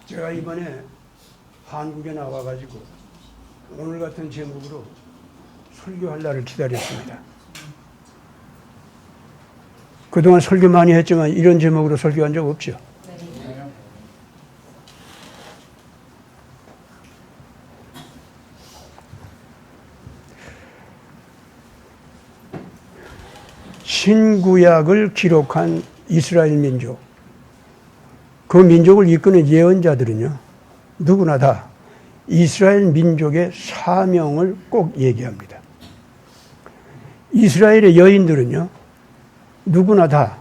제가 이번에 한국에 나와가지고 오늘 같은 제목으로 설교할 날을 기다렸습니다. 그동안 설교 많이 했지만 이런 제목으로 설교한 적 없죠. 신구약을 기록한 이스라엘 민족, 그 민족을 이끄는 예언자들은요, 누구나 다 이스라엘 민족의 사명을 꼭 얘기합니다. 이스라엘의 여인들은요, 누구나 다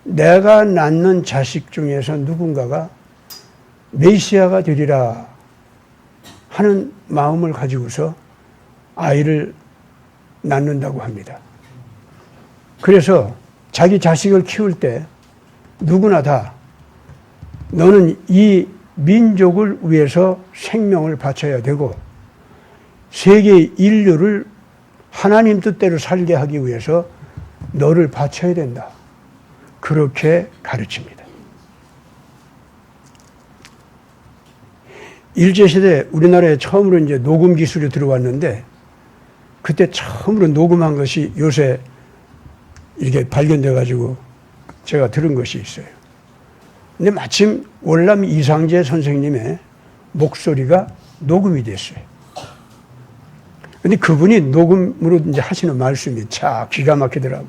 내가 낳는 자식 중에서 누군가가 메시아가 되리라 하는 마음을 가지고서 아이를 낳는다고 합니다. 그래서 자기 자식을 키울 때 누구나 다 너는 이 민족을 위해서 생명을 바쳐야 되고 세계 인류를 하나님 뜻대로 살게 하기 위해서 너를 바쳐야 된다. 그렇게 가르칩니다. 일제시대 우리나라에 처음으로 이제 녹음 기술이 들어왔는데 그때 처음으로 녹음한 것이 요새 이렇게 발견돼가지고 제가 들은 것이 있어요. 근데 마침 월남 이상재 선생님의 목소리가 녹음이 됐어요. 근데 그분이 녹음으로 이제 하시는 말씀이 참 기가 막히더라고.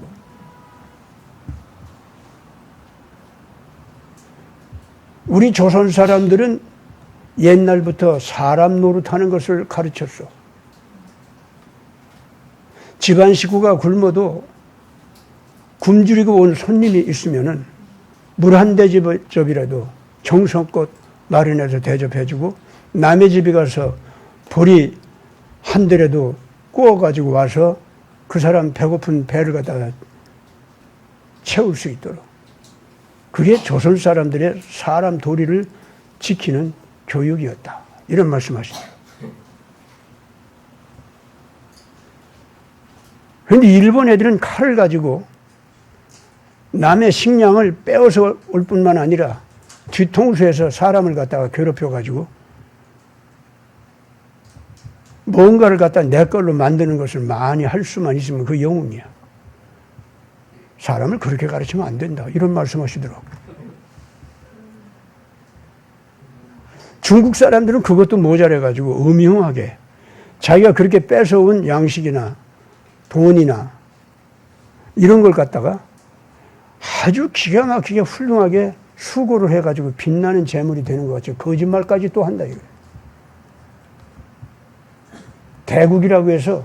우리 조선 사람들은 옛날부터 사람 노릇하는 것을 가르쳤어. 집안 식구가 굶어도 굶주리고 온 손님이 있으면은 물 한 대접이라도 정성껏 마련해서 대접해주고 남의 집에 가서 보리 한 대라도 구워가지고 와서 그 사람 배고픈 배를 갖다가 채울 수 있도록. 그게 조선 사람들의 사람 도리를 지키는 교육이었다. 이런 말씀하시더라고요. 그런데 일본 애들은 칼을 가지고 남의 식량을 빼앗아 올 뿐만 아니라 뒤통수에서 사람을 갖다가 괴롭혀가지고 뭔가를 갖다 내 걸로 만드는 것을 많이 할 수만 있으면 그 영웅이야. 사람을 그렇게 가르치면 안 된다. 이런 말씀하시더라고요. 중국 사람들은 그것도 모자라가지고 음흉하게 자기가 그렇게 뺏어온 양식이나 돈이나 이런 걸 갖다가 아주 기가 막히게 훌륭하게 수고를 해가지고 빛나는 재물이 되는 것 같죠. 거짓말까지 또 한다 이거예요. 대국이라고 해서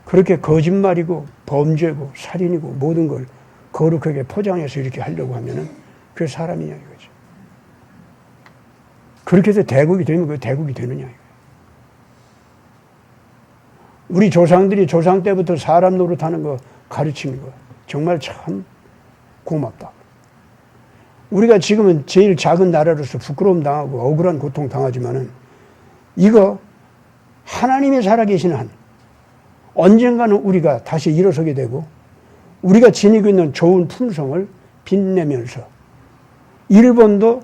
그렇게 거짓말이고 범죄고 살인이고 모든 걸 거룩하게 포장해서 이렇게 하려고 하면은 그게 사람이냐 이거죠. 그렇게 해서 대국이 되면 그게 대국이 되느냐 이거예요. 우리 조상들이 조상 때부터 사람 노릇하는 거 가르치는 거 정말 참 고맙다. 우리가 지금은 제일 작은 나라로서 부끄러움 당하고 억울한 고통 당하지만은 이거 하나님이 살아계시는 한 언젠가는 우리가 다시 일어서게 되고 우리가 지니고 있는 좋은 품성을 빛내면서 일본도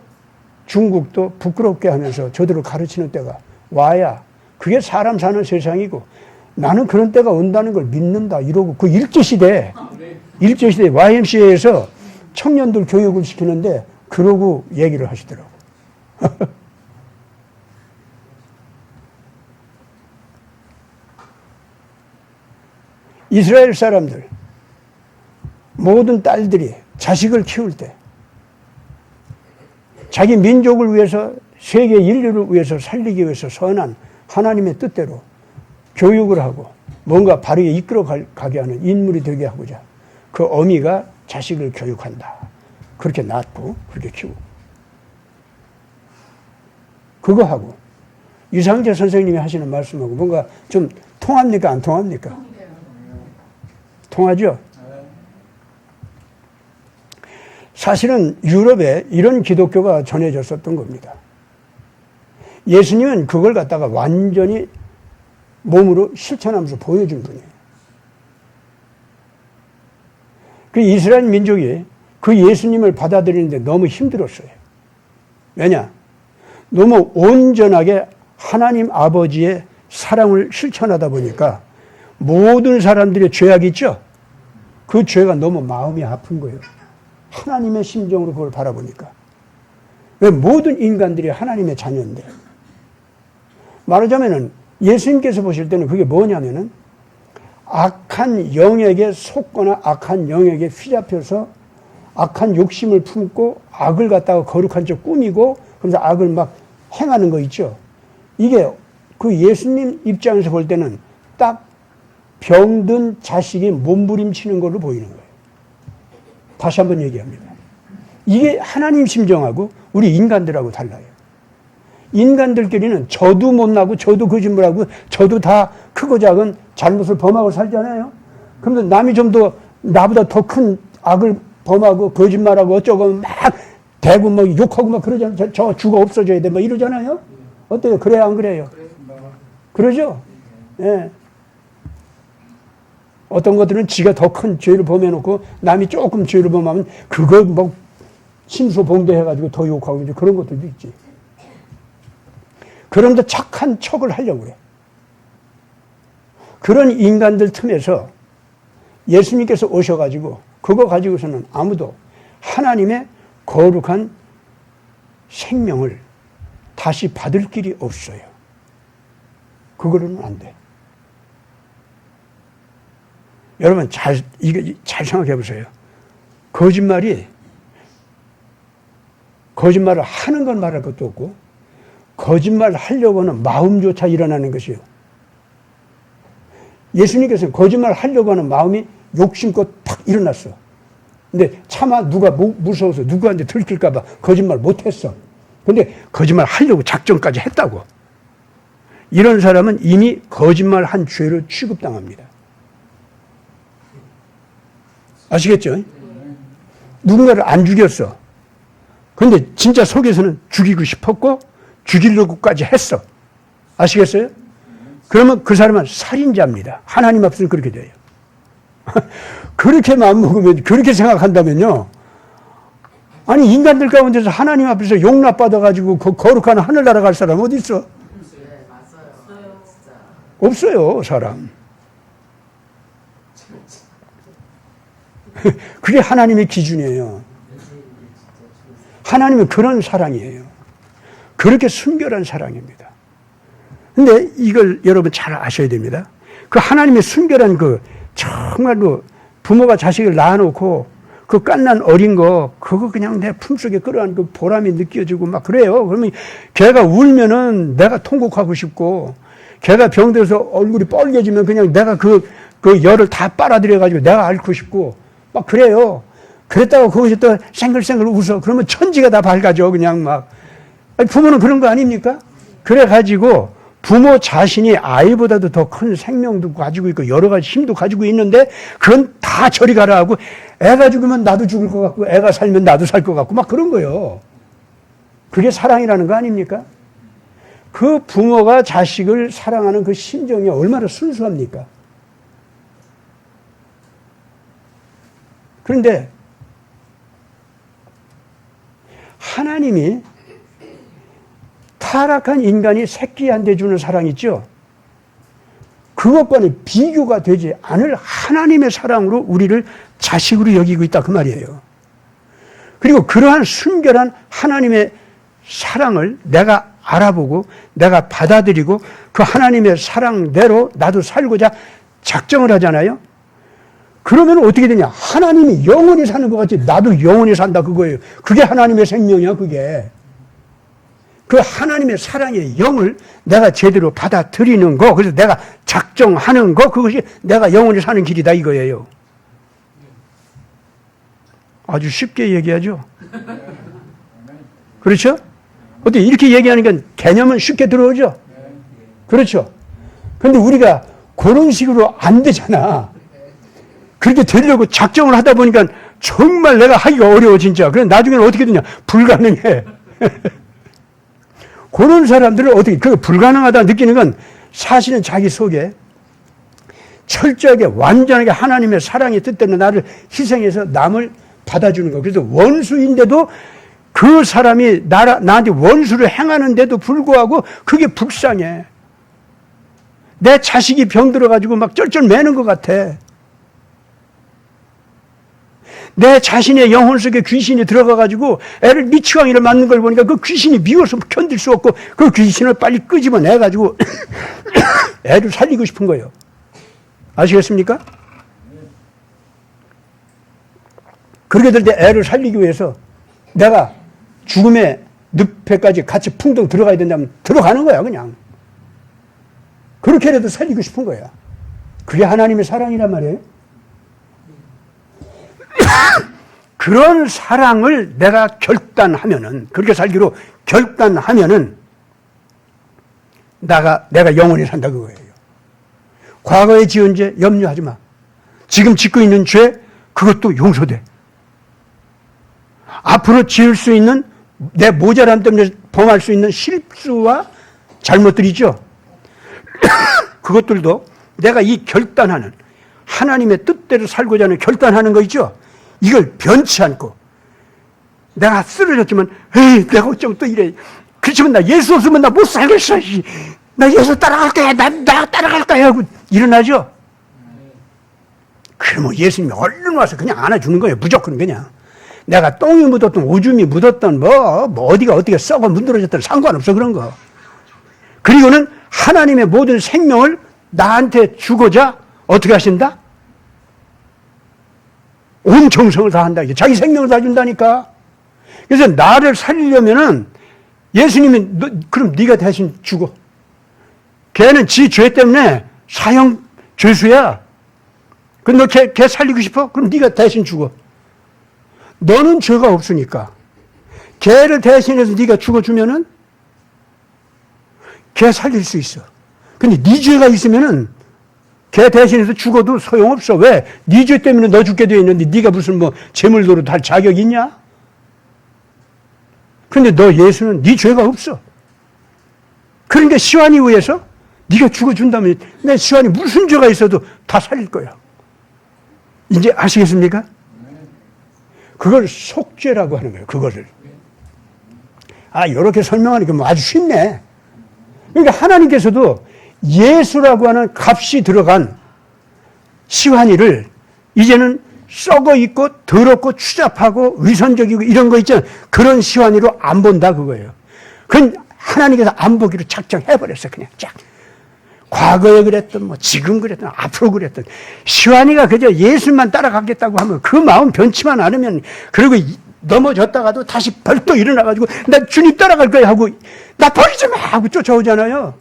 중국도 부끄럽게 하면서 저들을 가르치는 때가 와야 그게 사람 사는 세상이고 나는 그런 때가 온다는 걸 믿는다 이러고 그 일제시대 YMCA에서 청년들 교육을 시키는데 그러고 얘기를 하시더라고. 이스라엘 사람들 모든 딸들이 자식을 키울 때 자기 민족을 위해서 세계 인류를 위해서 살리기 위해서 선한 하나님의 뜻대로 교육을 하고 뭔가 바르게 이끌어 가게 하는 인물이 되게 하고자 그 어미가 자식을 교육한다. 그렇게 낳고 그렇게 키우고 그거 하고 이상재 선생님이 하시는 말씀하고 뭔가 좀 통합니까? 안 통합니까? 통하죠? 사실은 유럽에 이런 기독교가 전해졌었던 겁니다. 예수님은 그걸 갖다가 완전히 몸으로 실천하면서 보여준 분이에요. 그 이스라엘 민족이 그 예수님을 받아들이는데 너무 힘들었어요. 왜냐? 너무 온전하게 하나님 아버지의 사랑을 실천하다 보니까 모든 사람들의 죄악이 있죠? 그 죄가 너무 마음이 아픈 거예요. 하나님의 심정으로 그걸 바라보니까. 왜 모든 인간들이 하나님의 자녀인데. 말하자면은 예수님께서 보실 때는 그게 뭐냐면은 악한 영에게 속거나 악한 영에게 휘잡혀서 악한 욕심을 품고 악을 갖다가 거룩한 척 꾸미고 그래서 악을 막 행하는 거 있죠. 이게 그 예수님 입장에서 볼 때는 딱 병든 자식이 몸부림치는 걸로 보이는 거예요. 다시 한번 얘기합니다. 이게 하나님 심정하고 우리 인간들하고 달라요. 인간들끼리는 저도 못나고 저도 거짓말하고 저도 다 크고 작은 잘못을 범하고 살잖아요. 그런데 남이 좀 더 나보다 더 큰 악을 범하고 거짓말하고 어쩌고 막 대고 막 욕하고 막 그러잖아요. 저 죽어 없어져야 돼 막 이러잖아요. 어때요? 그래요 안 그래요? 그러죠? 예. 어떤 것들은 지가 더 큰 죄를 범해놓고 남이 조금 죄를 범하면 그거 막 심소봉대해가지고 더 욕하고 이제 그런 것들도 있지. 그런데 착한 척을 하려고 그래. 그런 인간들 틈에서 예수님께서 오셔가지고 그거 가지고서는 아무도 하나님의 거룩한 생명을 다시 받을 길이 없어요. 그거로는 안 돼. 여러분 이거 잘 생각해 보세요. 거짓말을 하는 건 말할 것도 없고 거짓말 하려고 하는 마음조차 일어나는 것이요. 예수님께서는 거짓말 하려고 하는 마음이 욕심껏 탁 일어났어. 근데 차마 누가 무서워서 누구한테 들킬까봐 거짓말 못했어. 근데 거짓말 하려고 작정까지 했다고. 이런 사람은 이미 거짓말 한 죄로 취급당합니다. 아시겠죠? 누군가를 안 죽였어. 근데 진짜 속에서는 죽이고 싶었고 죽이려고까지 했어. 아시겠어요? 그러면 그 사람은 살인자입니다. 하나님 앞에서는 그렇게 돼요. 그렇게 마음먹으면, 그렇게 생각한다면요. 아니, 인간들 가운데서 하나님 앞에서 용납받아가지고 그 거룩한 하늘나라 갈 사람 어디 있어? 없어요, 사람. 그게 하나님의 기준이에요. 하나님은 그런 사랑이에요. 그렇게 순결한 사랑입니다. 근데 이걸 여러분 잘 아셔야 됩니다. 그 하나님의 순결한 정말로 부모가 자식을 낳아놓고 그 갓난 어린 거 그거 그냥 내 품속에 끌어안고 그 보람이 느껴지고 막 그래요. 그러면 걔가 울면은 내가 통곡하고 싶고 걔가 병들어서 얼굴이 빨개지면 그냥 내가 그 열을 다 빨아들여가지고 내가 앓고 싶고 막 그래요. 그랬다고 거기서 또 생글생글 웃어. 그러면 천지가 다 밝아져 그냥 막. 아니, 부모는 그런 거 아닙니까? 그래가지고 부모 자신이 아이보다도 더 큰 생명도 가지고 있고 여러 가지 힘도 가지고 있는데 그건 다 저리 가라 하고 애가 죽으면 나도 죽을 것 같고 애가 살면 나도 살 것 같고 막 그런 거예요. 그게 사랑이라는 거 아닙니까? 그 부모가 자식을 사랑하는 그 심정이 얼마나 순수합니까? 그런데 하나님이 타락한 인간이 새끼한테 주는 사랑 있죠? 그것과는 비교가 되지 않을 하나님의 사랑으로 우리를 자식으로 여기고 있다 그 말이에요. 그리고 그러한 순결한 하나님의 사랑을 내가 알아보고 내가 받아들이고 그 하나님의 사랑대로 나도 살고자 작정을 하잖아요. 그러면 어떻게 되냐? 하나님이 영원히 사는 것 같이 나도 영원히 산다 그거예요. 그게 하나님의 생명이야 그게. 그 하나님의 사랑의 영을 내가 제대로 받아들이는 거, 그래서 내가 작정하는 거, 그것이 내가 영원히 사는 길이다 이거예요. 아주 쉽게 얘기하죠. 그렇죠? 어떻게 이렇게 얘기하니까 개념은 쉽게 들어오죠? 그렇죠? 근데 우리가 그런 식으로 안 되잖아. 그렇게 되려고 작정을 하다 보니까 정말 내가 하기가 어려워 진짜. 그래 나중에는 어떻게 되냐? 불가능해. 그런 사람들을 어떻게 그 불가능하다 느끼는 건 사실은 자기 속에 철저하게 완전하게 하나님의 사랑의 뜻대로 나를 희생해서 남을 받아주는 거. 그래서 원수인데도 그 사람이 나한테 원수를 행하는데도 불구하고 그게 불쌍해. 내 자식이 병들어가지고 막 쩔쩔매는 것 같아. 내 자신의 영혼 속에 귀신이 들어가가지고 애를 미치광이를 맞는 걸 보니까 그 귀신이 미워서 견딜 수 없고 그 귀신을 빨리 끄집어내가지고 애를 살리고 싶은 거예요. 아시겠습니까? 그렇게 될 때 애를 살리기 위해서 내가 죽음의 늪에까지 같이 풍덩 들어가야 된다면 들어가는 거야, 그냥. 그렇게라도 살리고 싶은 거야. 그게 하나님의 사랑이란 말이에요. 그런 사랑을 내가 결단하면은, 그렇게 살기로 결단하면은, 내가 영원히 산다 그거예요. 과거에 지은 죄 염려하지 마. 지금 짓고 있는 죄, 그것도 용서돼. 앞으로 지을 수 있는, 내 모자람 때문에 범할 수 있는 실수와 잘못들이 있죠. 그것들도 내가 이 결단하는, 하나님의 뜻대로 살고자 하는 결단하는 거 있죠. 이걸 변치 않고, 내가 쓰러졌지만, 에이, 내가 어쩌면 또 이래. 그렇지만 나 예수 없으면 나 못 살겠어. 나 예수 따라갈 거야. 나 따라갈 거야. 하고 일어나죠. 그러면 예수님이 얼른 와서 그냥 안아주는 거예요. 무조건 그냥. 내가 똥이 묻었던, 오줌이 묻었던, 어디가 어떻게 썩어 문드러졌던 상관없어, 그런 거. 그리고는 하나님의 모든 생명을 나한테 주고자 어떻게 하신다? 온 정성을 다한다. 자기 생명을 다 준다니까. 그래서 나를 살리려면은 예수님이 그럼 네가 대신 죽어. 걔는 지 죄 때문에 사형 죄수야. 그럼 너 걔 살리고 싶어? 그럼 네가 대신 죽어. 너는 죄가 없으니까 걔를 대신해서 네가 죽어주면은 걔 살릴 수 있어. 근데 네 죄가 있으면은 걔 대신해서 죽어도 소용없어. 왜? 네 죄 때문에 너 죽게 되어 있는데 네가 무슨 재물도로 할 자격이 있냐? 근데 너 예수는 네 죄가 없어. 그러니까 시완이 위해서 네가 죽어준다면 내 시완이 무슨 죄가 있어도 다 살릴 거야. 이제 아시겠습니까? 그걸 속죄라고 하는 거예요. 그거를. 이렇게 설명하니까 아주 쉽네. 그러니까 하나님께서도 예수라고 하는 값이 들어간 시완이를 이제는 썩어 있고 더럽고 추잡하고 위선적이고 이런 거 있잖아요. 그런 시완이로 안 본다 그거예요. 그건 하나님께서 안 보기로 작정해버렸어. 그냥 쫙. 과거에 그랬던 지금 그랬던 앞으로 그랬던 시완이가 그저 예수만 따라가겠다고 하면 그 마음 변치만 않으면, 그리고 넘어졌다가도 다시 벌떡 일어나가지고 나 주님 따라갈 거야 하고 나 버리지 마 하고 쫓아오잖아요.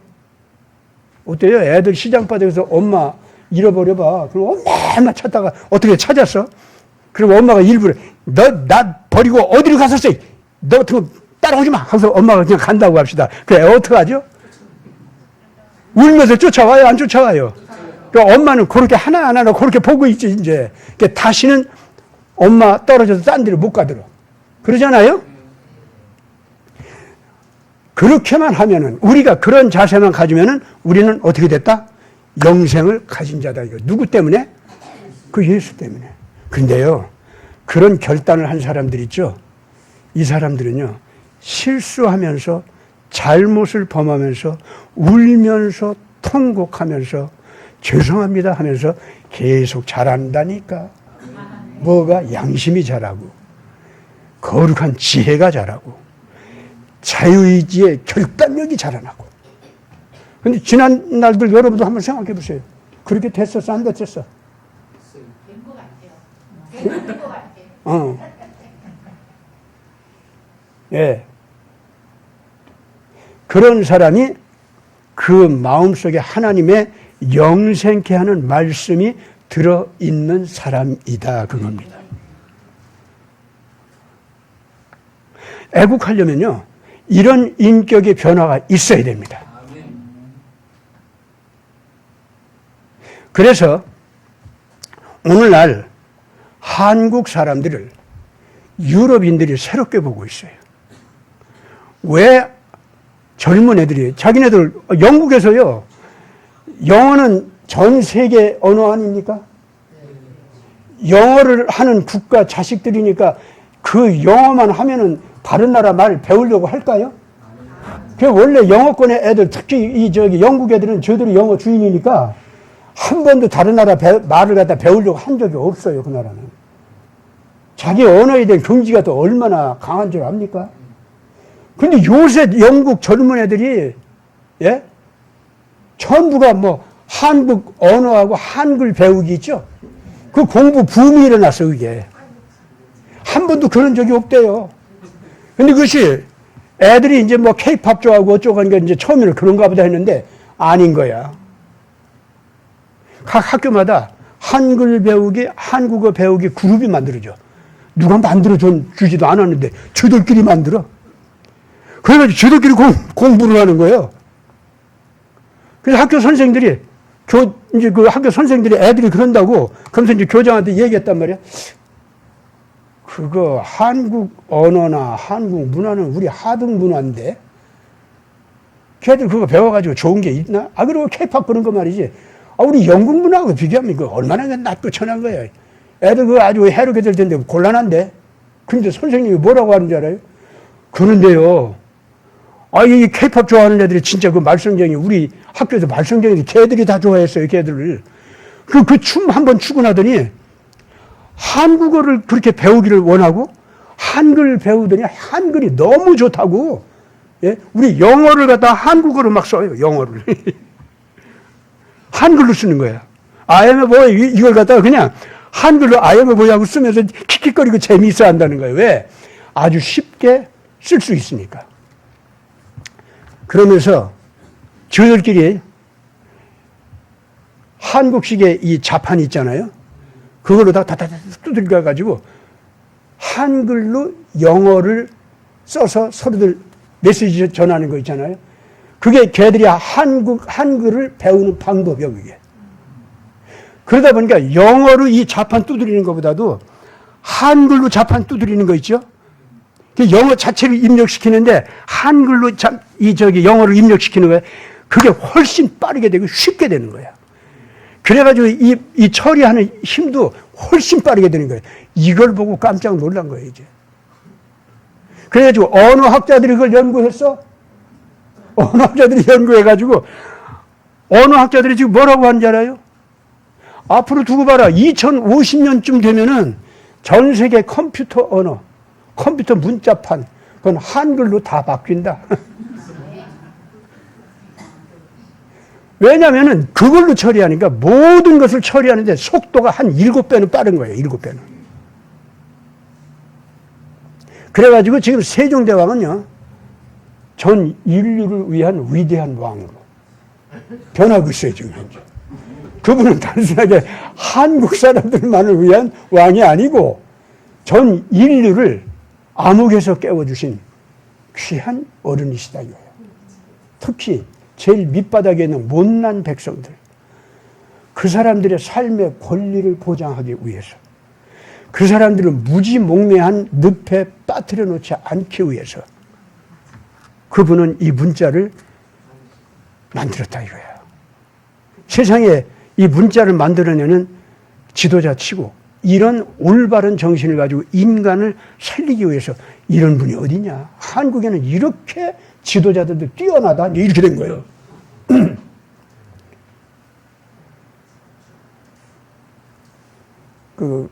어때요? 애들 시장바닥에서 엄마 잃어버려봐. 그럼 엄마 찾다가 어떻게 찾았어? 그럼 엄마가 일부러 나 버리고 어디로 갔었어? 너 어떻게 따라오지 마 하면서 엄마가 그냥 간다고 합시다. 그래 어떡하죠? 울면서 쫓아와요? 안 쫓아와요? 그러니까 엄마는 그렇게 하나하나 그렇게 보고 있지, 이제. 그러니까 다시는 엄마 떨어져서 딴 데로 못 가도록. 그러잖아요? 그렇게만 하면은, 우리가 그런 자세만 가지면은 우리는 어떻게 됐다? 영생을 가진 자다. 이거. 누구 때문에? 그 예수 때문에. 근데요, 그런 결단을 한 사람들 있죠? 이 사람들은요, 실수하면서 잘못을 범하면서 울면서 통곡하면서 죄송합니다 하면서 계속 자란다니까. 뭐가? 양심이 자라고 거룩한 지혜가 자라고 자유의지의 결단력이 자라나고. 근데 지난 날들 여러분도 한번 생각해 보세요. 그렇게 됐었어? 안 됐었어? 된 것 같아요. 된 것 같아요. 예. 그런 사람이 그 마음속에 하나님의 영생케 하는 말씀이 들어있는 사람이다. 그겁니다. 애국하려면요, 이런 인격의 변화가 있어야 됩니다. 그래서 오늘날 한국 사람들을 유럽인들이 새롭게 보고 있어요. 왜 젊은 애들이, 자기네들, 영국에서요, 영어는 전 세계 언어 아닙니까? 영어를 하는 국가 자식들이니까 그 영어만 하면은 다른 나라 말 배우려고 할까요? 그 원래 영어권의 애들, 특히 영국 애들은 저들이 영어 주인이니까 한 번도 다른 나라 말을 갖다 배우려고 한 적이 없어요, 그 나라는. 자기 언어에 대한 긍지가 또 얼마나 강한 줄 압니까? 근데 요새 영국 젊은 애들이, 예? 전부가 뭐 한국 언어하고 한글 배우기 있죠? 그 공부 붐이 일어났어, 그게. 한 번도 그런 적이 없대요. 근데 그것이 애들이 이제 뭐 케이팝 좋아하고 어쩌고 하니까 이제 처음에는 그런가 보다 했는데 아닌 거야. 각 학교마다 한글 배우기, 한국어 배우기 그룹이 만들어져. 누가 만들어주지도 않았는데 저들끼리 만들어. 그래가지고 저들끼리 공부를 하는 거예요. 그래서 학교 선생들이, 이제 그 학교 선생들이 애들이 그런다고, 그러면서 이제 교장한테 얘기했단 말이야. 그거 한국 언어나 한국 문화는 우리 하등 문화인데, 걔들 그거 배워가지고 좋은 게 있나? 아, 그리고 케이팝 그런 거 말이지. 아, 우리 영국 문화하고 비교하면 그 얼마나 낮고 천한 거야. 애들 그거 아주 해롭게 될 텐데 곤란한데. 근데 선생님이 뭐라고 하는 줄 알아요? 그런데요. 아, 이 케이팝 좋아하는 애들이 진짜 그 말썽쟁이, 우리 학교에서 말썽쟁이, 걔들이 다 좋아했어요, 걔들을. 그 춤 한번 추고 나더니 한국어를 그렇게 배우기를 원하고 한글 배우더니 한글이 너무 좋다고. 예? 우리 영어를 갖다 한국어로 막 써요, 영어를. 한글로 쓰는 거야. I am a boy, 이걸 갖다가 그냥 한글로 I am a boy 하고 쓰면서 킥킥거리고 재미있어 한다는 거예요. 왜? 아주 쉽게 쓸 수 있으니까. 그러면서 저들끼리 한국식의 이 자판 있잖아요. 그걸로 다다다다 두들겨가지고 한글로 영어를 써서 서로들 메시지 전하는 거 있잖아요. 그게 걔들이 한글을 배우는 방법이야, 그게. 그러다 보니까 영어로 이 자판 두드리는 것보다도 한글로 자판 두드리는 거 있죠? 영어 자체를 입력시키는데 한글로 영어를 입력시키는 거야. 그게 훨씬 빠르게 되고 쉽게 되는 거야. 그래가지고 이 처리하는 힘도 훨씬 빠르게 되는 거예요. 이걸 보고 깜짝 놀란 거예요, 이제. 그래가지고 언어학자들이 그걸 연구했어. 언어학자들이 연구해가지고 언어학자들이 지금 뭐라고 하는지 알아요? 앞으로 두고 봐라. 2050년쯤 되면은 전 세계 컴퓨터 언어, 컴퓨터 문자판, 그건 한글로 다 바뀐다. 왜냐면은 그걸로 처리하니까 모든 것을 처리하는데 속도가 한 7배는 빠른 거예요, 7배는. 그래가지고 지금 세종대왕은요, 전 인류를 위한 위대한 왕으로 변하고 있어요, 지금 현재. 그분은 단순하게 한국 사람들만을 위한 왕이 아니고 전 인류를 암흑에서 깨워주신 귀한 어른이시다 이거예요. 특히 제일 밑바닥에 있는 못난 백성들, 그 사람들의 삶의 권리를 보장하기 위해서, 그 사람들을 무지몽매한 늪에 빠뜨려 놓지 않기 위해서 그분은 이 문자를 만들었다 이거예요. 세상에 이 문자를 만들어내는 지도자 치고 이런 올바른 정신을 가지고 인간을 살리기 위해서 이런 분이 어디냐. 한국에는 이렇게 지도자들도 뛰어나다 이렇게 된 거예요. 그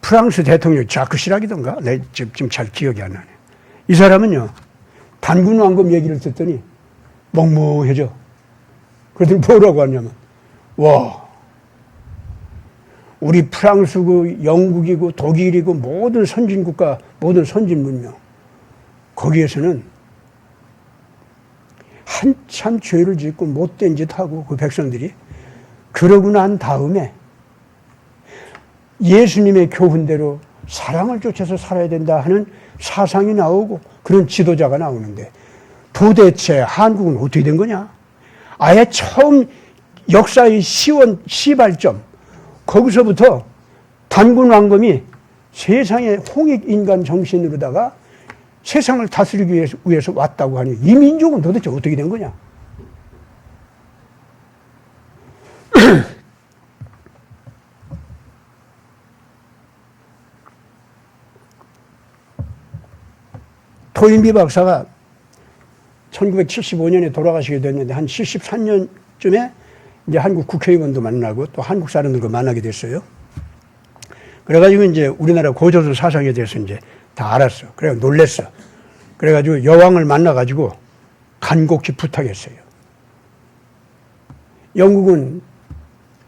프랑스 대통령 자크 시락이던가 내 지금 잘 기억이 안 나네. 이 사람은요 단군 왕금 얘기를 듣더니 멍멍해져. 그랬더니 뭐라고 하냐면 와 우리 프랑스고 영국이고 독일이고 모든 선진국가 모든 선진문명 거기에서는 한참 죄를 짓고 못된 짓 하고 그 백성들이 그러고 난 다음에 예수님의 교훈대로 사랑을 쫓아서 살아야 된다 하는 사상이 나오고 그런 지도자가 나오는데 도대체 한국은 어떻게 된 거냐? 아예 처음 역사의 시발점 거기서부터 단군 왕검이 세상의 홍익인간 정신으로다가 세상을 다스리기 위해서 왔다고 하니 이 민족은 도대체 어떻게 된 거냐? 토인비 박사가 1975년에 돌아가시게 됐는데 한 73년쯤에 이제 한국 국회의원도 만나고 또 한국 사람들과 만나게 됐어요. 그래가지고 이제 우리나라 고조선 사상에 대해서 이제 다 알았어. 그래 놀랬어. 그래가지고 여왕을 만나가지고 간곡히 부탁했어요. 영국은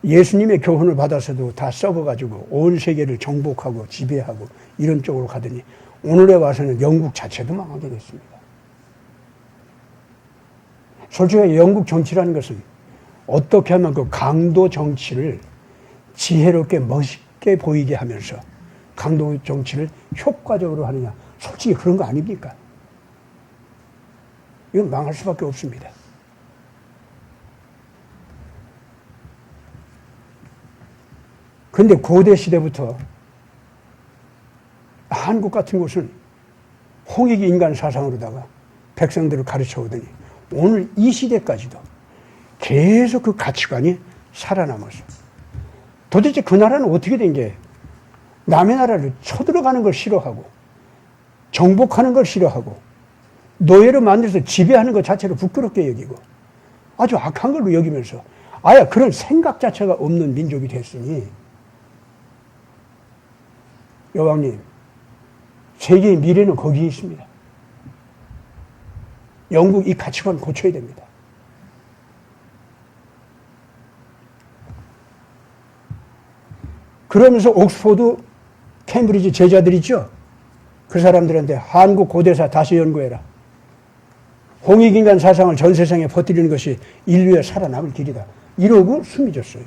예수님의 교훈을 받아서도 다 썩어가지고 온 세계를 정복하고 지배하고 이런 쪽으로 가더니 오늘에 와서는 영국 자체도 망하게 됐습니다. 솔직히 영국 정치라는 것은 어떻게 하면 그 강도 정치를 지혜롭게 멋있게 보이게 하면서 강도 정치를 효과적으로 하느냐. 솔직히 그런 거 아닙니까? 이건 망할 수밖에 없습니다. 그런데 고대 시대부터 한국 같은 곳은 홍익 인간 사상으로다가 백성들을 가르쳐 오더니 오늘 이 시대까지도 계속 그 가치관이 살아남았어. 도대체 그 나라는 어떻게 된 게 남의 나라를 쳐들어가는 걸 싫어하고 정복하는 걸 싫어하고 노예로 만들어서 지배하는 것 자체를 부끄럽게 여기고 아주 악한 걸로 여기면서 아예 그런 생각 자체가 없는 민족이 됐으니 여왕님, 세계의 미래는 거기에 있습니다. 영국 이 가치관 고쳐야 됩니다. 그러면서 옥스포드, 캠브리지 제자들 있죠? 그 사람들한테 한국 고대사 다시 연구해라. 홍익인간 사상을 전 세상에 퍼뜨리는 것이 인류의 살아남을 길이다. 이러고 숨겨졌어요.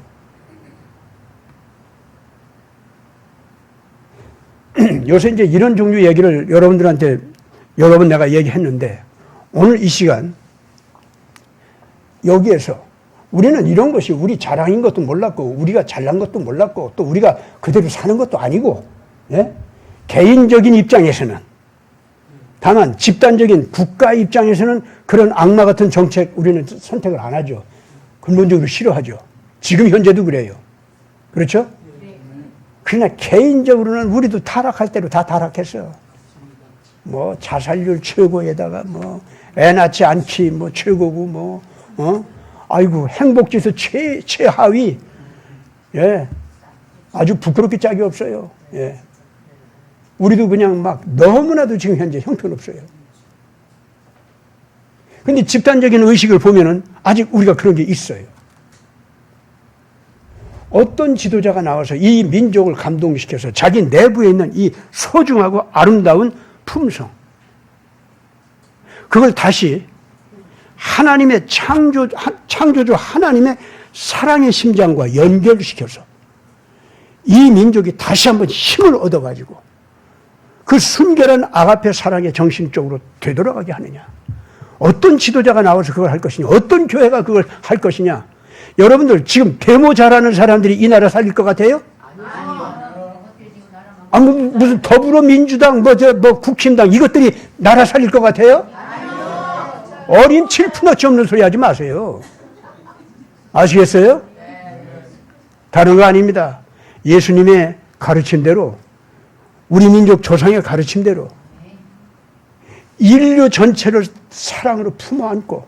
요새 이제 이런 종류 얘기를 여러분들한테 여러 번 내가 얘기했는데 오늘 이 시간 여기에서 우리는 이런 것이 우리 자랑인 것도 몰랐고 우리가 잘난 것도 몰랐고 또 우리가 그대로 사는 것도 아니고 예? 개인적인 입장에서는 다만 집단적인 국가 입장에서는 그런 악마 같은 정책 우리는 선택을 안 하죠. 근본적으로 싫어하죠. 지금 현재도 그래요. 그렇죠? 그러나 개인적으로는 우리도 타락할 대로 다 타락했어. 뭐 자살률 최고에다가 뭐 애 낳지 않기 뭐 최고고 아이고 행복지수 최하위. 예. 아주 부끄럽게 짝이 없어요. 예. 우리도 그냥 막 너무나도 지금 현재 형편없어요. 근데 집단적인 의식을 보면은 아직 우리가 그런 게 있어요. 어떤 지도자가 나와서 이 민족을 감동시켜서 자기 내부에 있는 이 소중하고 아름다운 품성, 그걸 다시 하나님의 창조주 하나님의 사랑의 심장과 연결시켜서 이 민족이 다시 한번 힘을 얻어가지고 그 순결한 아가페 사랑의 정신 쪽으로 되돌아가게 하느냐. 어떤 지도자가 나와서 그걸 할 것이냐. 어떤 교회가 그걸 할 것이냐. 여러분들 지금 데모 잘하는 사람들이 이 나라 살릴 것 같아요? 아니요. 무슨 더불어민주당, 국힘당 이것들이 나라 살릴 것 같아요? 어린 칠푼어치 없는 소리 하지 마세요. 아시겠어요? 다른 거 아닙니다. 예수님의 가르침대로 우리 민족 조상의 가르침대로 인류 전체를 사랑으로 품어안고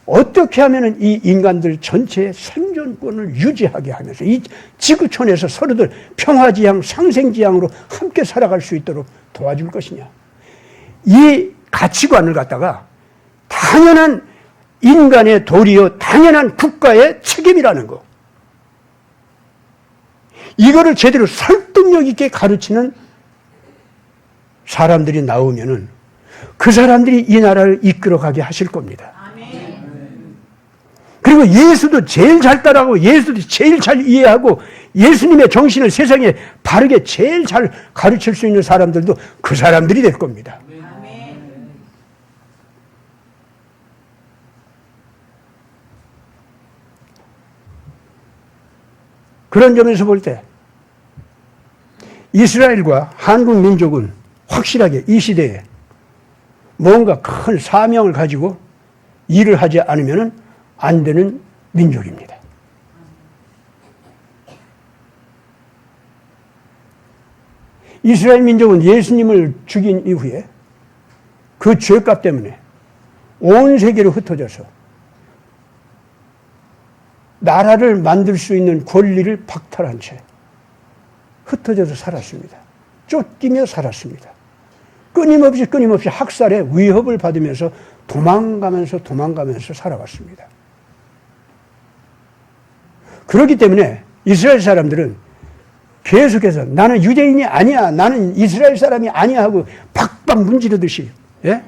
어떻게 하면 이 인간들 전체의 생존권을 유지하게 하면서 이 지구촌에서 서로들 평화지향, 상생지향으로 함께 살아갈 수 있도록 도와줄 것이냐. 이 가치관을 갖다가 당연한 인간의 도리요, 당연한 국가의 책임이라는 거. 이거를 제대로 설득력 있게 가르치는 사람들이 나오면은 그 사람들이 이 나라를 이끌어가게 하실 겁니다. 그리고 예수도 제일 잘 따라하고 예수도 제일 잘 이해하고 예수님의 정신을 세상에 바르게 제일 잘 가르칠 수 있는 사람들도 그 사람들이 될 겁니다. 그런 점에서 볼 때 이스라엘과 한국 민족은 확실하게 이 시대에 뭔가 큰 사명을 가지고 일을 하지 않으면 안 되는 민족입니다. 이스라엘 민족은 예수님을 죽인 이후에 그 죄값 때문에 온 세계로 흩어져서 나라를 만들 수 있는 권리를 박탈한 채 흩어져서 살았습니다. 쫓기며 살았습니다. 끊임없이 학살에 위협을 받으면서 도망가면서 살아왔습니다. 그렇기 때문에 이스라엘 사람들은 계속해서 나는 유대인이 아니야, 나는 이스라엘 사람이 아니야 하고 박박 문지르듯이, 예?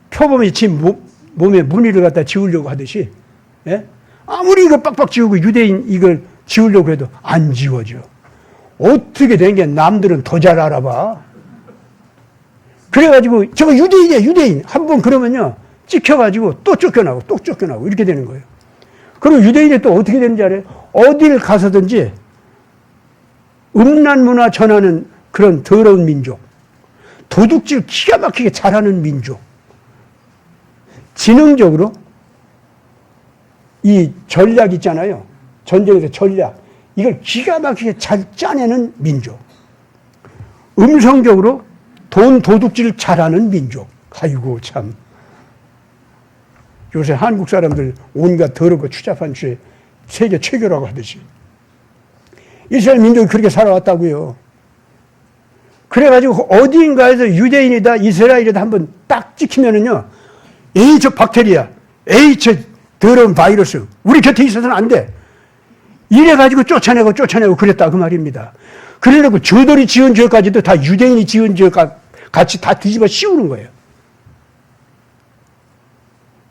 표범이 지 몸에 무늬를 갖다 지우려고 하듯이, 예? 아무리 이거 빡빡 지우고 유대인 이걸 지우려고 해도 안 지워져. 어떻게 된 게 남들은 더 잘 알아봐. 그래가지고 저거 유대인이야, 유대인. 한번 그러면요 찍혀가지고 또 쫓겨나고 이렇게 되는 거예요. 그리고 유대인이 또 어떻게 되는지 알아요? 어딜 가서든지 음란 문화 전하는 그런 더러운 민족, 도둑질 기가 막히게 잘하는 민족, 지능적으로 이 전략 있잖아요. 전쟁에서 전략. 이걸 기가 막히게 잘 짜내는 민족. 음성적으로 돈 도둑질 잘하는 민족. 아이고 참. 요새 한국 사람들 온갖 더럽고 추잡한 죄 세계 최고라고 하듯이. 이스라엘 민족이 그렇게 살아왔다고요. 그래가지고 어디인가에서 유대인이다 이스라엘이다 한번 딱 찍히면은요, 에이 저 박테리아, 에이 저 더러운 바이러스 우리 곁에 있어서는 안 돼. 이래가지고 쫓아내고 그랬다 그 말입니다. 그래놓고 저들이 지은 죄까지도 다 유대인이 지은 죄가 같이 다 뒤집어 씌우는 거예요.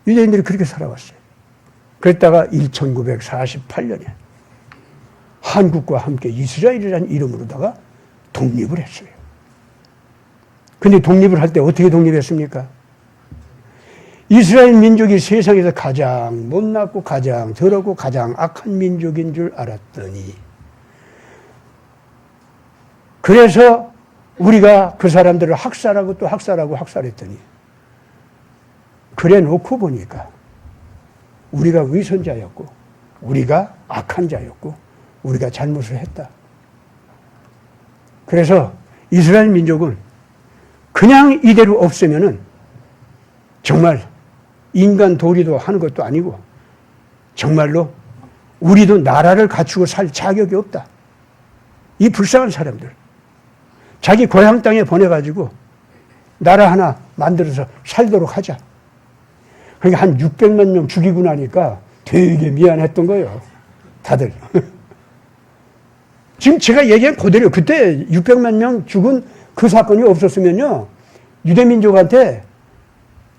유대인들이 그렇게 살아왔어요. 그랬다가 1948년에 한국과 함께 이스라엘이라는 이름으로다가 독립을 했어요. 근데 독립을 할 때 어떻게 독립했습니까? 이스라엘 민족이 세상에서 가장 못났고 가장 더럽고 가장 악한 민족인 줄 알았더니, 그래서 우리가 그 사람들을 학살하고 또 학살했더니, 그래 놓고 보니까 우리가 위선자였고 우리가 악한 자였고 우리가 잘못을 했다. 그래서 이스라엘 민족은 그냥 이대로 없으면은 정말 인간 도리도 하는 것도 아니고 정말로 우리도 나라를 갖추고 살 자격이 없다. 이 불쌍한 사람들 자기 고향 땅에 보내가지고 나라 하나 만들어서 살도록 하자. 그러니까 한 600만 명 죽이고 나니까 되게 미안했던 거예요. 다들. 지금 제가 얘기한 그대로 그때 600만 명 죽은 그 사건이 없었으면요, 유대민족한테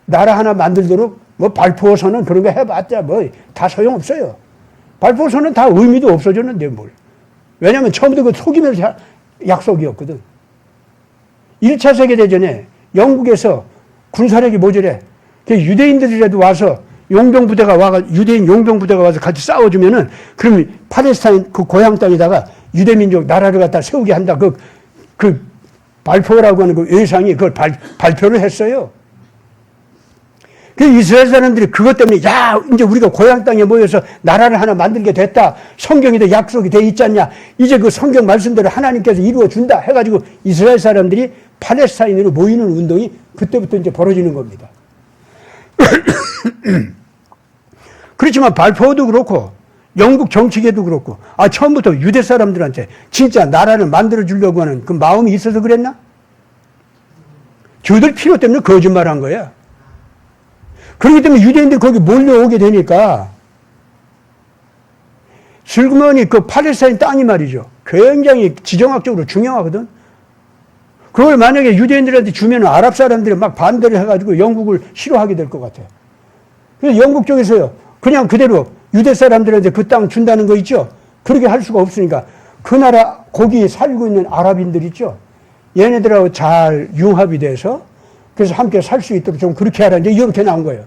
나라 하나 만들도록 뭐 발포선언 그런 거 해봤자 뭐 다 소용없어요. 발포선언 다 의미도 없어졌는데 뭘. 왜냐하면 처음부터 그 속이면서 약속이었거든. 1차 세계대전에 영국에서 군사력이 모자래. 유대인들이라도 와서 용병부대가 유대인 용병부대가 와서 같이 싸워주면은, 그러면 팔레스타인 그 고향 땅에다가 유대민족 나라를 갖다 세우게 한다. 그 발표라고 하는 그 예상이 그걸 발표를 했어요. 그 이스라엘 사람들이 그것 때문에 야 이제 우리가 고향 땅에 모여서 나라를 하나 만들게 됐다. 성경에도 약속이 돼 있지 않냐. 이제 그 성경 말씀대로 하나님께서 이루어 준다 해가지고 이스라엘 사람들이 팔레스타인으로 모이는 운동이 그때부터 이제 벌어지는 겁니다. 그렇지만 발포도 그렇고 영국 정치계도 그렇고 처음부터 유대 사람들한테 진짜 나라를 만들어 주려고 하는 그 마음이 있어서 그랬나? 저들 필요 때문에 거짓말한 거야. 그렇기 때문에 유대인들이 거기 몰려오게 되니까 슬그머니 그 팔레스타인 땅이 말이죠, 굉장히 지정학적으로 중요하거든. 그걸 만약에 유대인들한테 주면 아랍 사람들이 막 반대를 해가지고 영국을 싫어하게 될 것 같아. 그래서 영국 쪽에서요, 그냥 그대로 유대 사람들한테 그 땅 준다는 거 있죠? 그렇게 할 수가 없으니까 그 나라 거기 살고 있는 아랍인들 있죠? 얘네들하고 잘 융합이 돼서 그래서 함께 살 수 있도록 좀 그렇게 하라. 이제 이렇게 나온 거예요.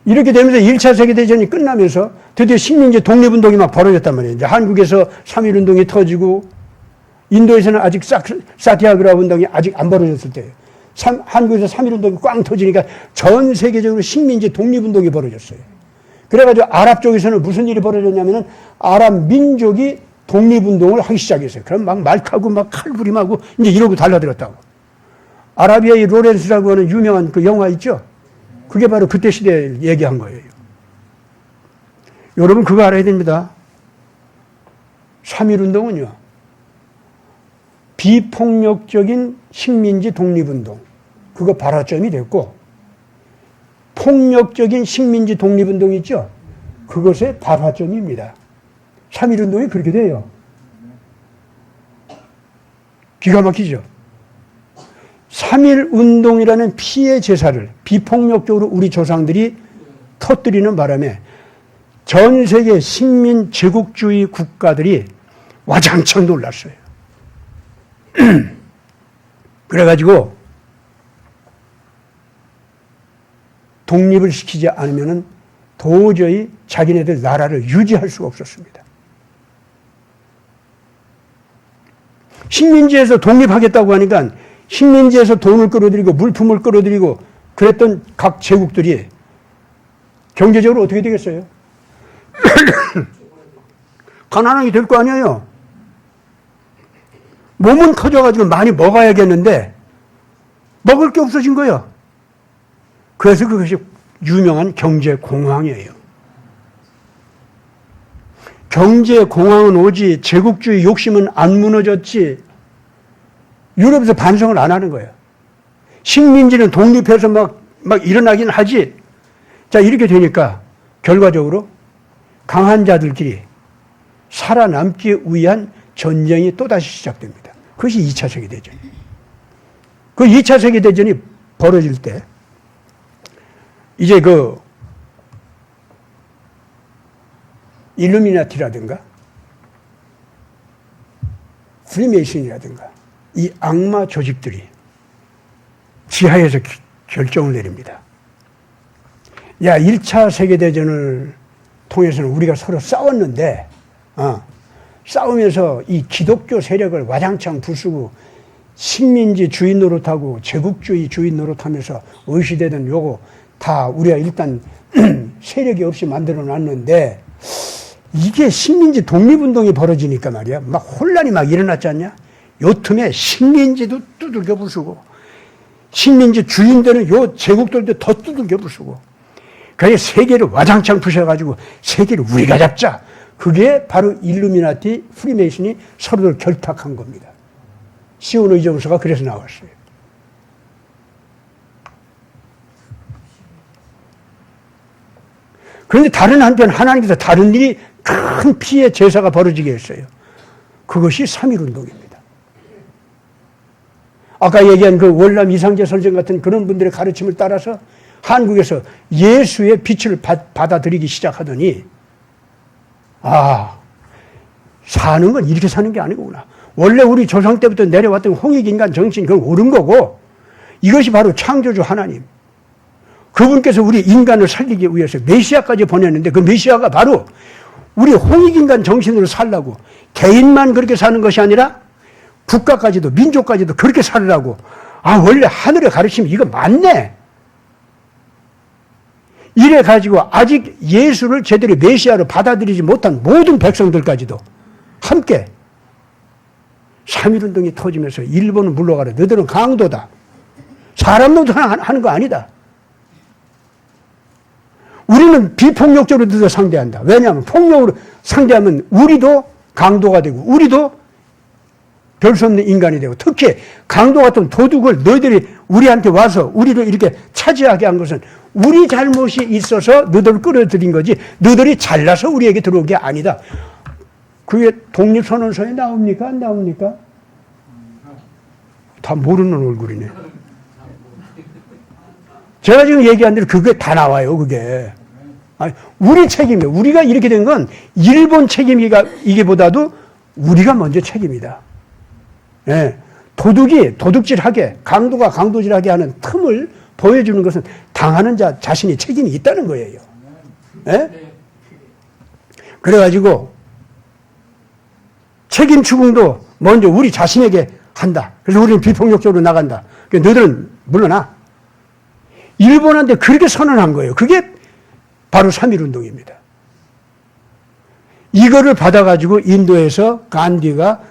이렇게 되면서 1차 세계대전이 끝나면서 드디어 식민지 독립운동이 막 벌어졌단 말이에요. 이제 한국에서 3.1운동이 터지고, 인도에서는 아직 사티아그라 운동이 아직 안 벌어졌을 때예요. 한국에서 3.1운동이 꽝 터지니까 전 세계적으로 식민지 독립운동이 벌어졌어요. 그래가지고 아랍 쪽에서는 무슨 일이 벌어졌냐면은 아랍 민족이 독립운동을 하기 시작했어요. 그럼 막 말하고 막 칼부림하고 이제 이러고 달라들었다고. 아라비아의 로렌스라고 하는 유명한 그 영화 있죠? 그게 바로 그때 시대를 얘기한 거예요. 여러분 그거 알아야 됩니다. 3.1운동은요. 비폭력적인 식민지 독립운동. 그거 발화점이 됐고 폭력적인 식민지 독립운동 있죠? 그것의 발화점입니다. 3.1운동이 그렇게 돼요. 기가 막히죠? 3.1운동이라는 피해 제사를 비폭력적으로 우리 조상들이 터뜨리는 바람에 전 세계 식민 제국주의 국가들이 와장창 놀랐어요. 그래가지고 독립을 시키지 않으면 도저히 자기네들 나라를 유지할 수가 없었습니다. 식민지에서 독립하겠다고 하니까 식민지에서 돈을 끌어들이고 물품을 끌어들이고 그랬던 각 제국들이 경제적으로 어떻게 되겠어요? 가난하게 될 거 아니에요. 몸은 커져가지고 많이 먹어야겠는데 먹을 게 없어진 거예요. 그래서 그것이 유명한 경제공황이에요. 경제공황은 오지 제국주의 욕심은 안 무너졌지. 유럽에서 반성을 안 하는 거예요. 식민지는 독립해서 막 일어나긴 하지. 자, 이렇게 되니까 결과적으로 강한 자들끼리 살아남기 위한 전쟁이 또다시 시작됩니다. 그것이 2차 세계대전이에요. 그 2차 세계대전이 벌어질 때 이제 그 일루미나티라든가 프리메이슨이라든가 이 악마 조직들이 지하에서 결정을 내립니다. 야, 1차 세계대전을 통해서는 우리가 서로 싸웠는데 싸우면서 이 기독교 세력을 와장창 부수고 식민지 주인 노릇하고 제국주의 주인 노릇하면서 의시되던 요거 다 우리가 일단 세력이 없이 만들어 놨는데 이게 식민지 독립운동이 벌어지니까 말이야 막 혼란이 막 일어났지 않냐? 요 틈에 식민지도 두들겨 부수고 식민지 주인들은 요 제국들도 더 두들겨 부수고 그게 세계를 와장창 부셔가지고 세계를 우리가 잡자. 그게 바로 일루미나티, 프리메이슨이 서로를 결탁한 겁니다. 시온 의정서가 그래서 나왔어요. 그런데 다른 한편 하나님께서 다른 일이 큰 피해 제사가 벌어지게 했어요. 그것이 3.1운동입니다. 아까 얘기한 그 월남 이상재 선생 같은 그런 분들의 가르침을 따라서 한국에서 예수의 빛을 받아들이기 시작하더니 사는 건 이렇게 사는 게 아니구나. 원래 우리 조상 때부터 내려왔던 홍익인간 정신 그건 옳은 거고 이것이 바로 창조주 하나님. 그분께서 우리 인간을 살리기 위해서 메시아까지 보냈는데 그 메시아가 바로 우리 홍익인간 정신으로 살라고 개인만 그렇게 사는 것이 아니라 국가까지도 민족까지도 그렇게 살으라고 원래 하늘의 가르침이 이거 맞네. 이래 가지고 아직 예수를 제대로 메시아로 받아들이지 못한 모든 백성들까지도 함께 3.1운동이 터지면서 일본은 물러가라. 너희들은 강도다. 사람 노릇 하는 거 아니다. 우리는 비폭력적으로 너희들 상대한다. 왜냐하면 폭력으로 상대하면 우리도 강도가 되고 우리도 별 수 없는 인간이 되고 특히 강도 같은 도둑을 너희들이 우리한테 와서 우리를 이렇게 차지하게 한 것은 우리 잘못이 있어서 너희들을 끌어들인 거지 너희들이 잘나서 우리에게 들어온 게 아니다. 그게 독립선언서에 나옵니까? 안 나옵니까? 다 모르는 얼굴이네. 제가 지금 얘기한 대로 그게 다 나와요. 그게. 우리 책임이에요. 우리가 이렇게 된 건 일본 책임이기보다도 우리가 먼저 책임이다. 예, 도둑이 도둑질하게 강도가 강도질하게 하는 틈을 보여주는 것은 당하는 자 자신이 책임이 있다는 거예요. 예? 그래가지고 책임 추궁도 먼저 우리 자신에게 한다. 그래서 우리는 비폭력적으로 나간다. 그러니까 너희들은 물러나. 일본한테 그렇게 선언한 거예요. 그게 바로 3.1운동입니다. 이거를 받아가지고 인도에서 간디가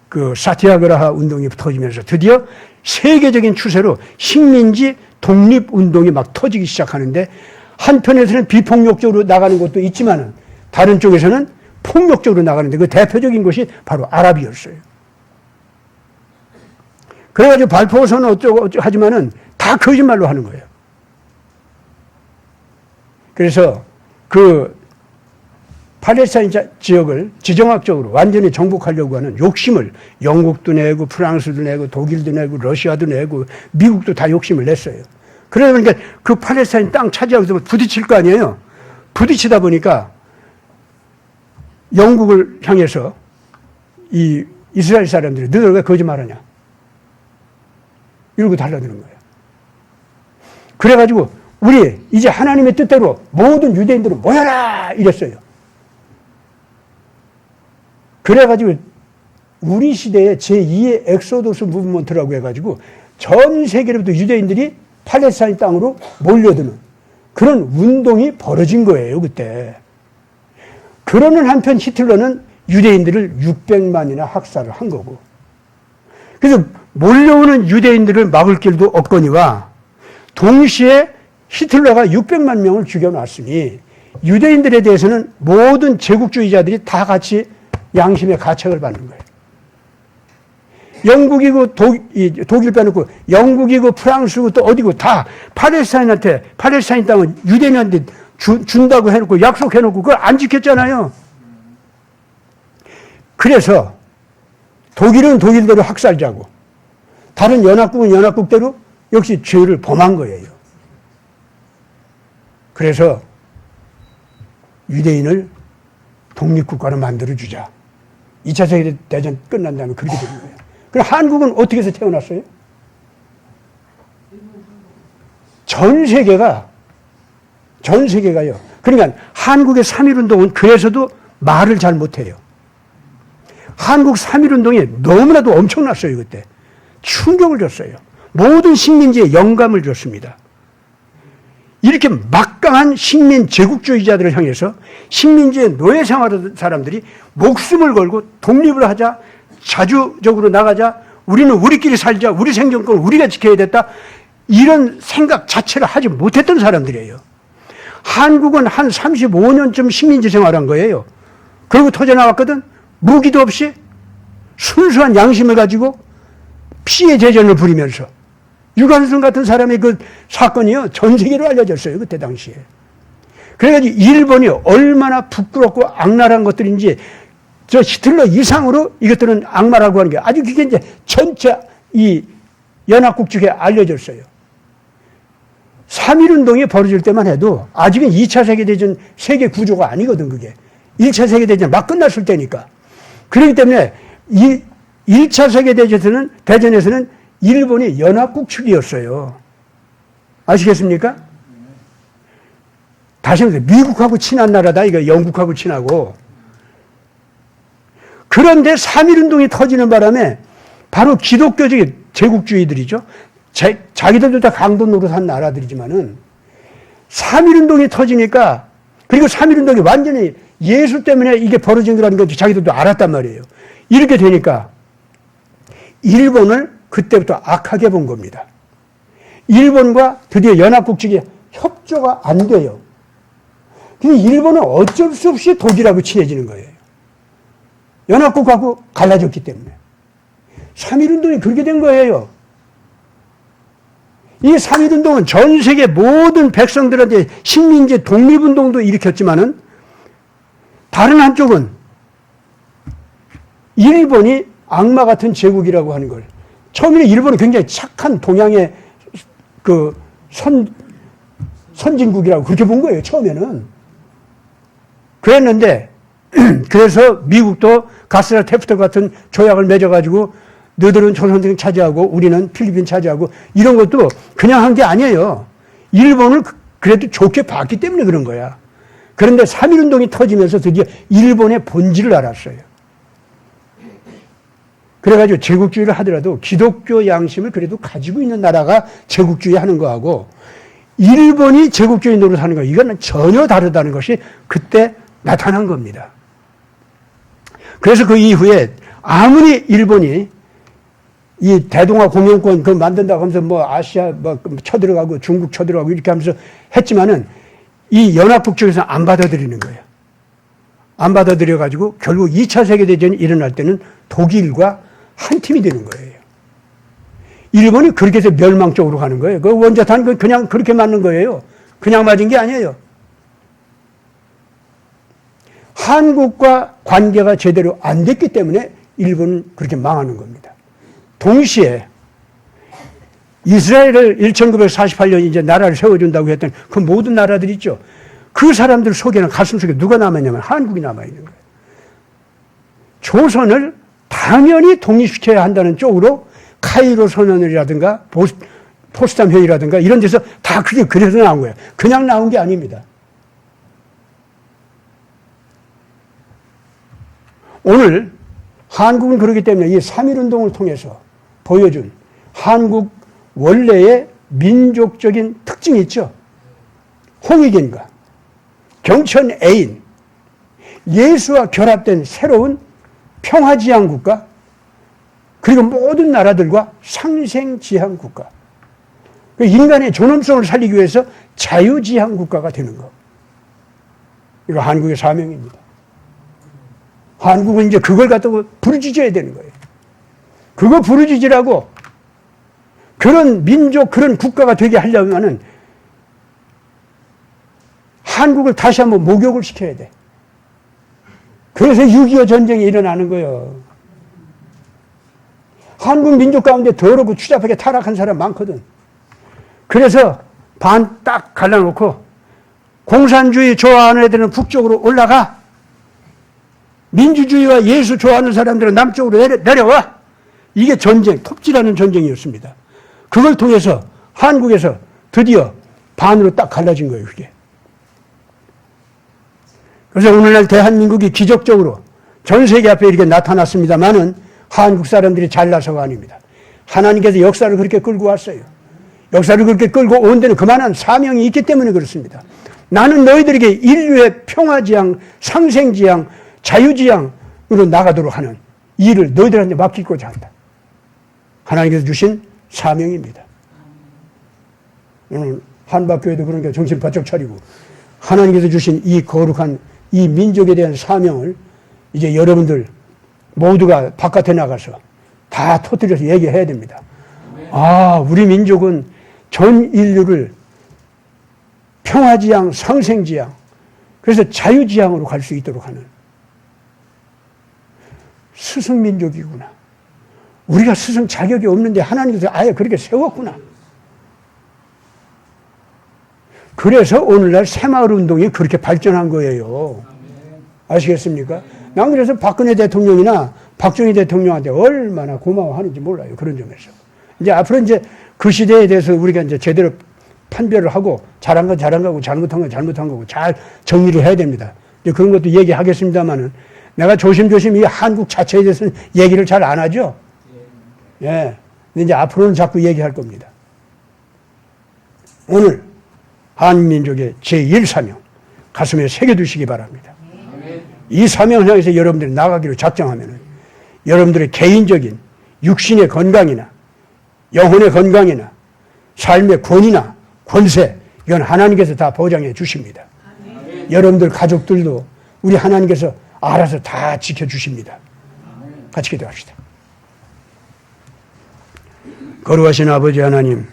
그 사티아그라하 운동이 터지면서 드디어 세계적인 추세로 식민지 독립운동이 막 터지기 시작하는데 한편에서는 비폭력적으로 나가는 것도 있지만 다른 쪽에서는 폭력적으로 나가는데 그 대표적인 것이 바로 아랍이었어요. 그래가지고 발포선언 어쩌고 하지만은 다 거짓말로 하는 거예요. 그래서 그 팔레스타인 지역을 지정학적으로 완전히 정복하려고 하는 욕심을 영국도 내고 프랑스도 내고 독일도 내고 러시아도 내고 미국도 다 욕심을 냈어요. 그러니까 그 팔레스타인 땅 차지하고서 부딪힐 거 아니에요. 부딪히다 보니까 영국을 향해서 이 이스라엘 사람들이 너희들 왜 거짓말하냐 이러고 달라드는 거예요. 그래가지고 우리 이제 하나님의 뜻대로 모든 유대인들은 모여라 이랬어요. 그래가지고 우리 시대에 제2의 엑소도스 무브먼트라고 해가지고 전 세계로부터 유대인들이 팔레스타인 땅으로 몰려드는 그런 운동이 벌어진 거예요, 그때. 그러는 한편 히틀러는 유대인들을 600만이나 학살을 한 거고. 그래서 몰려오는 유대인들을 막을 길도 없거니와 동시에 히틀러가 600만 명을 죽여놨으니 유대인들에 대해서는 모든 제국주의자들이 다 같이 양심의 가책을 받는 거예요. 영국이고 독일 빼놓고 영국이고 프랑스고 또 어디고 다 팔레스타인 땅은 유대인한테 준다고 해놓고 약속해놓고 그걸 안 지켰잖아요. 그래서 독일은 독일대로 학살자고 다른 연합국은 연합국대로 역시 죄를 범한 거예요. 그래서 유대인을 독립국가로 만들어주자. 2차 세계대전 끝난 다음에 그렇게 된 거예요. 그럼 한국은 어떻게 해서 태어났어요? 전 세계가요. 그러니까 한국의 3.1운동은 그래서도 말을 잘 못해요. 한국 3.1운동이 너무나도 엄청났어요, 그때. 충격을 줬어요. 모든 식민지에 영감을 줬습니다. 이렇게 막강한 식민 제국주의자들을 향해서 식민지의 노예 생활하던 사람들이 목숨을 걸고 독립을 하자, 자주적으로 나가자, 우리는 우리끼리 살자, 우리 생존권을 우리가 지켜야 됐다, 이런 생각 자체를 하지 못했던 사람들이에요. 한국은 한 35년쯤 식민지 생활한 거예요. 그리고 터져나왔거든. 무기도 없이 순수한 양심을 가지고 피해 재전을 부리면서 유관순 같은 사람의 그 사건이요, 전 세계로 알려졌어요, 그때 당시에. 그래가지고 일본이 얼마나 부끄럽고 악랄한 것들인지 저 히틀러 이상으로 이것들은 악마라고 하는 게 아주 그게 이제 전체 이 연합국 측에 알려졌어요. 3.1운동이 벌어질 때만 해도 아직은 2차 세계대전 세계 구조가 아니거든, 그게. 1차 세계대전 막 끝났을 때니까. 그렇기 때문에 이 1차 세계대전에서는 일본이 연합국 측이었어요. 아시겠습니까? 다시 한번 미국하고 친한 나라다, 이거 영국하고 친하고. 그런데 3.1운동이 터지는 바람에 바로 기독교적인 제국주의들이죠. 자기들도 다 강도 노릇한 나라들이지만은 3.1운동이 터지니까, 그리고 3.1운동이 완전히 예수 때문에 이게 벌어진 거라는 걸 자기들도 알았단 말이에요. 이렇게 되니까 일본을 그때부터 악하게 본 겁니다. 일본과 드디어 연합국 측이 협조가 안 돼요. 근데 일본은 어쩔 수 없이 독일하고 친해지는 거예요. 연합국하고 갈라졌기 때문에. 3.1운동이 그렇게 된 거예요. 이 3.1운동은 전 세계 모든 백성들한테 식민지 독립운동도 일으켰지만은 다른 한쪽은 일본이 악마 같은 제국이라고 하는 걸, 처음에는 일본은 굉장히 착한 동양의 그 선진국이라고 그렇게 본 거예요, 처음에는. 그랬는데, 그래서 미국도 가스라 테프트 같은 조약을 맺어가지고 너희들은 조선등 차지하고 우리는 필리핀 차지하고 이런 것도 그냥 한 게 아니에요. 일본을 그래도 좋게 봤기 때문에 그런 거야. 그런데 3.1운동이 터지면서 드디어 일본의 본질을 알았어요. 그래가지고 제국주의를 하더라도 기독교 양심을 그래도 가지고 있는 나라가 제국주의 하는 거하고 일본이 제국주의 노릇하는 거, 이건 전혀 다르다는 것이 그때 나타난 겁니다. 그래서 그 이후에 아무리 일본이 이 대동아 공영권 그 만든다고 하면서 뭐 아시아 뭐 쳐들어가고 중국 쳐들어가고 이렇게 하면서 했지만은 이 연합국 쪽에서 안 받아들이는 거예요. 안 받아들여가지고 결국 2차 세계대전이 일어날 때는 독일과 한 팀이 되는 거예요. 일본이 그렇게 해서 멸망 쪽으로 가는 거예요. 그 원자탄 그냥 그렇게 맞는 거예요. 그냥 맞은 게 아니에요. 한국과 관계가 제대로 안 됐기 때문에 일본은 그렇게 망하는 겁니다. 동시에 이스라엘을 1948년 이제 나라를 세워준다고 했던 그 모든 나라들 있죠. 그 사람들 속에는 가슴속에 누가 남아있냐면 한국이 남아있는 거예요. 조선을 당연히 독립시켜야 한다는 쪽으로 카이로 선언이라든가 포스담 회의라든가 이런 데서 다 그게 그래서 나온 거예요. 그냥 나온 게 아닙니다. 오늘 한국은 그렇기 때문에 이 3.1운동을 통해서 보여준 한국 원래의 민족적인 특징이 있죠. 홍익인과 경천 애인, 예수와 결합된 새로운 평화지향 국가, 그리고 모든 나라들과 상생지향 국가. 인간의 존엄성을 살리기 위해서 자유지향 국가가 되는 것. 이거 한국의 사명입니다. 한국은 이제 그걸 갖다가 부르짖어야 되는 거예요. 그거 부르짖으라고 그런 민족, 그런 국가가 되게 하려면은 한국을 다시 한번 목욕을 시켜야 돼. 그래서 6.25 전쟁이 일어나는 거예요. 한국 민족 가운데 더럽고 추잡하게 타락한 사람 많거든. 그래서 반 딱 갈라놓고 공산주의 좋아하는 애들은 북쪽으로 올라가. 민주주의와 예수 좋아하는 사람들은 남쪽으로 내려와. 이게 전쟁, 톱질하는 전쟁이었습니다. 그걸 통해서 한국에서 드디어 반으로 딱 갈라진 거예요, 그게. 그래서 오늘날 대한민국이 기적적으로 전 세계 앞에 이렇게 나타났습니다만은 한국 사람들이 잘나서가 아닙니다. 하나님께서 역사를 그렇게 끌고 왔어요. 역사를 그렇게 끌고 온 데는 그만한 사명이 있기 때문에 그렇습니다. 나는 너희들에게 인류의 평화지향, 상생지향, 자유지향으로 나가도록 하는 일을 너희들한테 맡기고자 한다. 하나님께서 주신 사명입니다. 오늘 한박교회도 그러니까 정신 바짝 차리고 하나님께서 주신 이 거룩한 이 민족에 대한 사명을 이제 여러분들 모두가 바깥에 나가서 다 터뜨려서 얘기해야 됩니다. 아, 우리 민족은 전 인류를 평화지향, 상생지향, 그래서 자유지향으로 갈 수 있도록 하는 스승민족이구나. 우리가 스승 자격이 없는데 하나님께서 아예 그렇게 세웠구나. 그래서 오늘날 새마을 운동이 그렇게 발전한 거예요. 아시겠습니까? 난 그래서 박근혜 대통령이나 박정희 대통령한테 얼마나 고마워하는지 몰라요. 그런 점에서. 이제 앞으로 이제 그 시대에 대해서 우리가 이제 제대로 판별을 하고 잘한 건 잘한 거고 잘못한 건 잘못한 거고 잘 정리를 해야 됩니다. 이제 그런 것도 얘기하겠습니다만은 내가 조심조심 이 한국 자체에 대해서는 얘기를 잘 안 하죠. 예. 근데 이제 앞으로는 자꾸 얘기할 겁니다. 오늘 한민족의 제1사명 가슴에 새겨두시기 바랍니다. 이 사명을 향해서 여러분들이 나가기로 작정하면 여러분들의 개인적인 육신의 건강이나 영혼의 건강이나 삶의 권위나 권세 이건 하나님께서 다 보장해 주십니다. 여러분들 가족들도 우리 하나님께서 알아서 다 지켜주십니다. 같이 기도합시다. 거룩하신 아버지 하나님,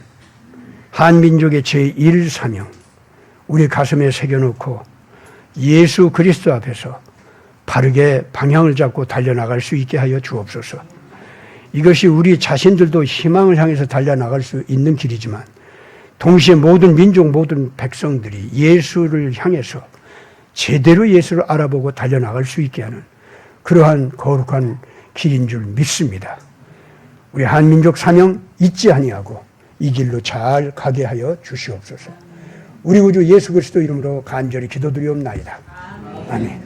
한민족의 제1사명 우리 가슴에 새겨놓고 예수 그리스도 앞에서 바르게 방향을 잡고 달려나갈 수 있게 하여 주옵소서. 이것이 우리 자신들도 희망을 향해서 달려나갈 수 있는 길이지만 동시에 모든 민족, 모든 백성들이 예수를 향해서 제대로 예수를 알아보고 달려나갈 수 있게 하는 그러한 거룩한 길인 줄 믿습니다. 우리 한민족 사명 잊지 아니하고 이 길로 잘 가게 하여 주시옵소서. 우리 구주 예수 그리스도 이름으로 간절히 기도드리옵나이다. 아멘.